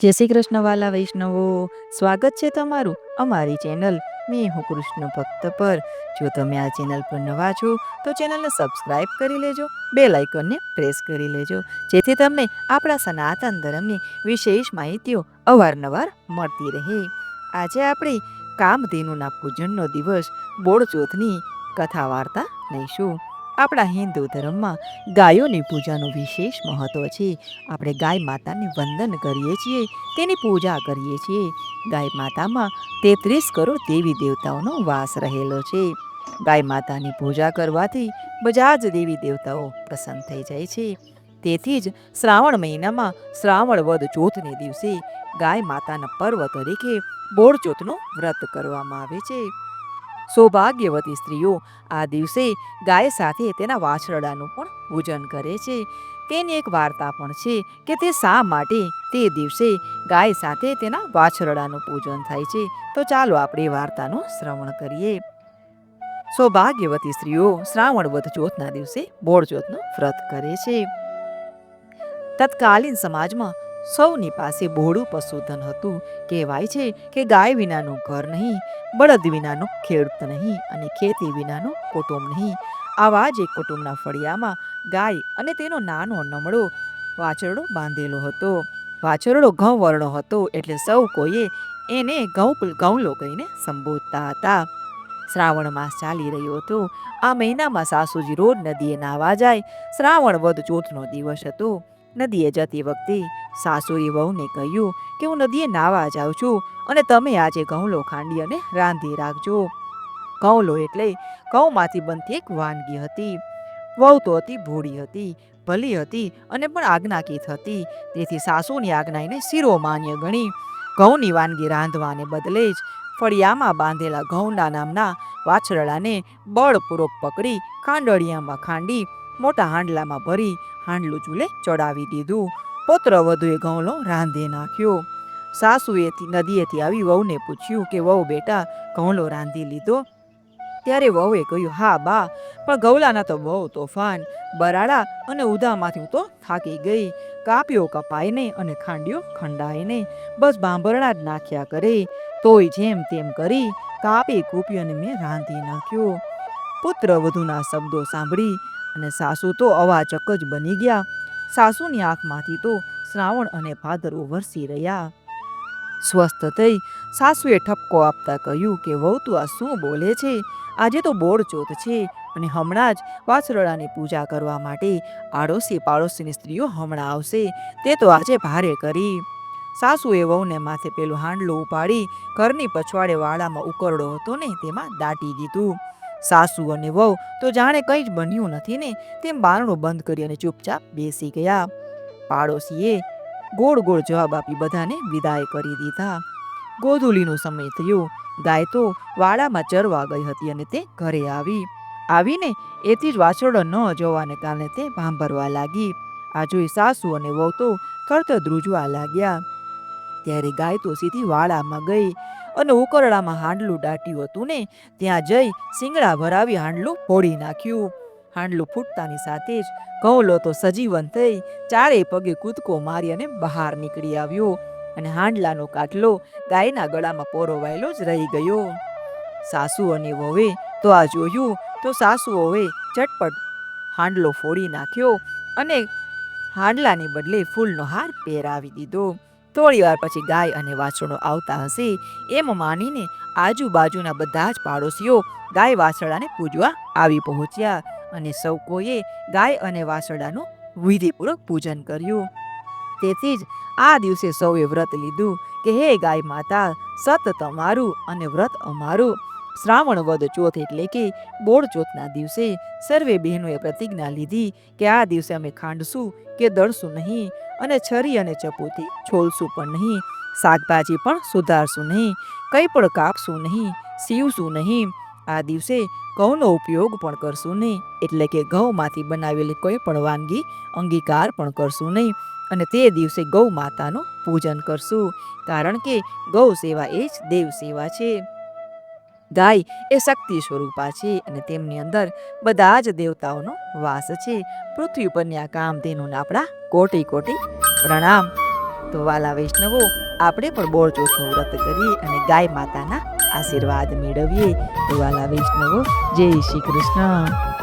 જય શ્રી કૃષ્ણ વાલા વૈષ્ણવો, સ્વાગત છે તમારું અમારી ચેનલ મેં હું કૃષ્ણ ભક્ત પર। જો તમે આ ચેનલ પર નવા છો તો ચેનલને સબસ્ક્રાઇબ કરી લેજો, બેલ આઇકોનને પ્રેસ કરી લેજો, જેથી તમને આપણા સનાતન ધર્મની વિશેષ માહિતીઓ અવારનવાર મળતી રહે। આજે આપણે કામધેનુના પૂજનનો દિવસ બોળ ચોથની કથા વાર્તા લઈશું। આપણા હિન્દુ ધર્મમાં ગાયોની પૂજાનું વિશેષ મહત્વ છે। આપણે ગાય માતાને વંદન કરીએ છીએ, તેની પૂજા કરીએ છીએ। ગાય માતામાં 33 કરોડ દેવી દેવતાઓનો વાસ રહેલો છે। ગાય માતાની પૂજા કરવાથી બધા જ દેવી દેવતાઓ પ્રસન્ન થઈ જાય છે। તેથી જ શ્રાવણ મહિનામાં શ્રાવણ વદ ચોથને દિવસે ગાય માતાના પર્વ તરીકે બોળ ચોથનું વ્રત કરવામાં આવે છે। સૌભાગ્યવતી સ્ત્રીઓ આ દિવસે ગાય સાથે તેના વાછરડાનું પણ પૂજન કરે છે। તેની એક વાર્તા પણ છે કે તે શા માટે તે દિવસે ગાય સાથે તેના વાછરડાનું પૂજન થાય છે। તો ચાલો આપણે વાર્તાનું શ્રવણ કરીએ। સૌભાગ્યવતી સ્ત્રીઓ શ્રાવણ વદ ચોથના દિવસે બોળ ચોથનું વ્રત કરે છે। તત્કાલીન સમાજમાં સૌની પાસે બહોળું પશુધન હતું। કહેવાય છે કે ગાય વિનાનું ઘર નહીં, બળદ વિનાનો ખેડૂત નહીં, અને ખેતી વિનાનું કુટુંબ નહીં। આવા જ એક કુટુંબના ફળિયામાં ગાય અને તેનો નાનો નમળો વાછરડો બાંધેલો હતો। વાછરડો ઘઉં વર્ણો હતો, એટલે સૌ કોઈએ એને ઘઉંલો કહીને સંબોધતા હતા। શ્રાવણ માસ ચાલી રહ્યો હતો। આ મહિનામાં સાસુજી રોજ નદીએ નાહવા જાય। શ્રાવણ વદ ચોથનો દિવસ હતો। નદીએ જતી વખતે સાસુએ વહુને કહ્યું કે હું નદીએ નાહવા જાઉં છું, અને તમે આજે ઘઉંલો ખાંડી અને રાંધી રાખજો। ઘઉંલો એટલે ઘઉંમાંથી બનતી એક વાનગી હતી। વહુ તો અતિ ભોળી હતી, ભલી હતી અને પણ આજ્ઞાકીત હતી। તેથી સાસુની આજ્ઞાને શિરોમાન્ય ગણી ઘઉંની વાનગી રાંધવાને બદલે જ ફળિયામાં બાંધેલા ઘઉંના નામના વાછરડાને બળપૂર્વક પકડી ખાંડળિયામાં ખાંડી મોટા હાંડલામાં ભરી હાંડલું ચૂલે ચડાવી દીધું। પુત્ર વધુએ ઘઉંલો રાંધી નાખ્યો। સાસુએ નદીએથી આવી વહુને પૂછ્યું કે વહુ બેટા, ઘઉંલો રાંધી લીધો? ત્યારે વહુએ કહ્યું, હા બા, પણ ઘઉંલાના તો બહુ તોફાન, બરાડા અને ઉધામાંથી હું તો થાકી ગઈ। કાપ્યો કપાય નહીં અને ખાંડ્યો ખંડાય નહીં, બસ ભાંભરણા જ નાખ્યા કરે। તોય જેમ તેમ કરી કાપી કૂપી અને મેં રાંધી નાખ્યો। પુત્ર વધુના શબ્દો સાંભળી અને સાસુ તો અવાચક જ બની ગયા। સાસુની આંખમાંથી તો શ્રાવણ અને ભાદરવો વરસી રહ્યા। સ્વસ્થ થઈ સાસુએ ઠપકો આપતા કહ્યું કે વહુ, તું આ શું બોલે છે? આજે તો બોળ ચોથ છે, અને હમણાં જ વાછરડાની પૂજા કરવા માટે આડોશી પાડોશીની સ્ત્રીઓ હમણાં આવશે। તે તો આજે ભારે કરી। સાસુએ વહુને માથે પેલું હાંડલું ઉપાડી ઘરની પછવાડે વાડામાં ઉકરડો હતો ને તેમાં દાટી દીધું। સાસુ અને વહુ તો જાણે કંઈ જ બન્યું નથી ને તેમ બારણું બંધ કરી અને ચૂપચાપ બેસી ગયા। પાડોશીએ ગોળ ગોળ જવાબ આપી બધાને વિદાય કરી દીધા। ગોધૂલીનો સમય થયો। ગાય તો વાડામાં ચરવા ગઈ હતી અને તે ઘરે આવીને એથી જ વાછરડો ન જોવાને કારણે તે ભાંભરવા લાગી। આ જોઈ સાસુ અને વહુ તો થરથર ધ્રુજવા લાગ્યા। ત્યારે ગાય તો સીધી વાડામાં ગઈ અને ઉકરડામાં હાંડલું દાટ્યું હતું ને ત્યાં જઈ શિંગડા ભરાવી હાંડલું ફોડી નાખ્યું। હાંડલું ફૂટતાની સાથે જ ઘઉંલો તો સજીવન થઈ ચારેય પગે કૂદકો મારી અને બહાર નીકળી આવ્યો, અને હાંડલાનો કાટલો ગાયના ગળામાં પોરોવાયેલો જ રહી ગયો। સાસુ અને વહુએ તો આ જોયું તો સાસુઓએ ઝટપટ હાંડલો ફોડી નાખ્યો અને હાંડલાને બદલે ફૂલનો હાર પહેરાવી દીધો। થોડી વાર પછી ગાય અને વાછરડો આવતા હશે એમ માનીને આજુબાજુના બધા જ પાડોશીઓ ગાય વાછરડાને પૂજવા આવી પહોંચ્યા, અને સૌ કોઈએ ગાય અને વાછરડાનું વિધિપૂર્વક પૂજન કર્યું। તેથી જ આ દિવસે સૌએ વ્રત લીધું કે હે ગાય માતા, સત તમારું અને વ્રત અમારું। શ્રાવણ વદ ચોથ એટલે કે બોળ ચોથના દિવસે સર્વે બહેનોએ પ્રતિજ્ઞા લીધી કે આ દિવસે અમે ખાંડશું કે દળશું નહીં, અને છરી અને ચપ્પુથી છોલશું પણ નહીં, શાકભાજી પણ સુધારશું નહીં, કંઈ પણ કાપશું નહીં, સીવશું નહીં। આ દિવસે ઘઉંનો ઉપયોગ પણ કરશું નહીં, એટલે કે ઘઉંમાંથી બનાવેલી કોઈ પણ વાનગી અંગીકાર પણ કરશું નહીં, અને તે દિવસે ગૌ માતાનું પૂજન કરશું, કારણ કે ગૌ સેવા એ જ દેવ સેવા છે। ગાય એ શક્તિ સ્વરૂપા છે, અને તેમની અંદર બધા જ દેવતાઓનો વાસ છે। પૃથ્વી પરની આ કામધેનુને આપણા કોટી કોટી પ્રણામ। તો વાલા વૈષ્ણવો, આપણે પણ બોળચોથનું વ્રત કરીએ અને ગાય માતાના આશીર્વાદ મેળવીએ. તો વાલા વૈષ્ણવો, જય શ્રી કૃષ્ણ.